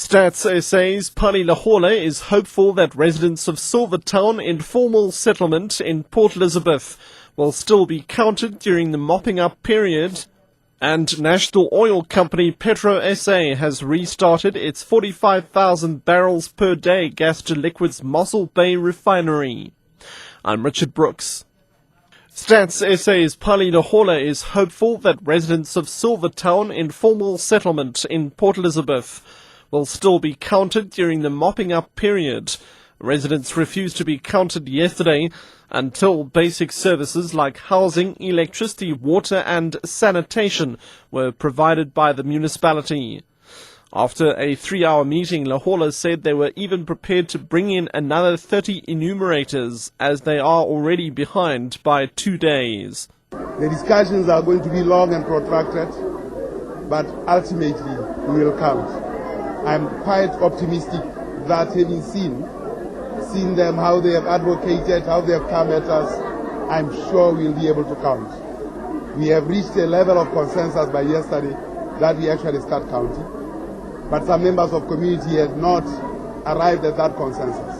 Stats SA's Pali Lehohla is hopeful that residents of Silvertown Informal Settlement in Port Elizabeth will still be counted during the mopping up period. And national oil company Petro SA has restarted its 45,000 barrels per day gas to liquids Mossel Bay refinery. I'm Richard Brooks. Stats SA's Pali Lehohla is hopeful that residents of Silvertown Informal Settlement in Port Elizabeth will still be counted during the mopping up period. Residents refused to be counted yesterday until basic services like housing, electricity, water and sanitation were provided by the municipality. After a 3-hour meeting, Lehohla said they were even prepared to bring in another 30 enumerators as they are already behind by 2 days. The discussions are going to be long and protracted, but ultimately we will count. I'm quite optimistic that having seen them, how they have advocated, how they have come at us, I'm sure we'll be able to count. We have reached a level of consensus by yesterday that we actually start counting, but some members of community have not arrived at that consensus.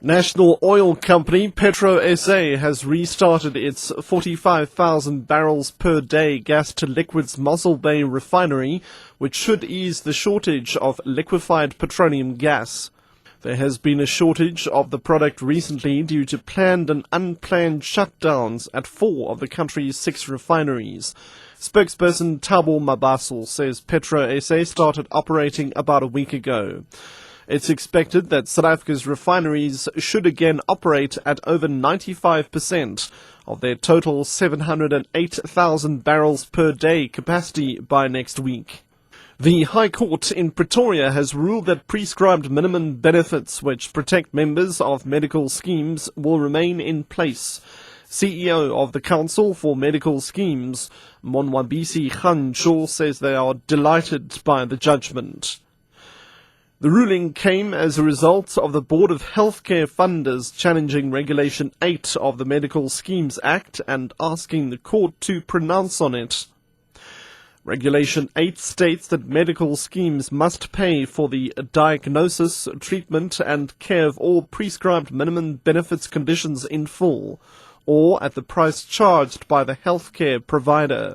National oil company Petro SA has restarted its 45,000 barrels per day gas to liquids Mossel Bay refinery, which should ease the shortage of liquefied petroleum gas. There has been a shortage of the product recently due to planned and unplanned shutdowns at 4 of the country's 6 refineries. Spokesperson Thabo Mabaso says Petro SA started operating about a week ago. It's expected that South Africa's refineries should again operate at over 95% of their total 708,000 barrels per day capacity by next week. The High Court in Pretoria has ruled that prescribed minimum benefits which protect members of medical schemes will remain in place. CEO of the Council for Medical Schemes, Monwabisi Khancho, says they are delighted by the judgment. The ruling came as a result of the Board of Healthcare Funders challenging Regulation 8 of the Medical Schemes Act and asking the court to pronounce on it. Regulation 8 states that medical schemes must pay for the diagnosis, treatment and care of all prescribed minimum benefits conditions in full, or at the price charged by the healthcare provider.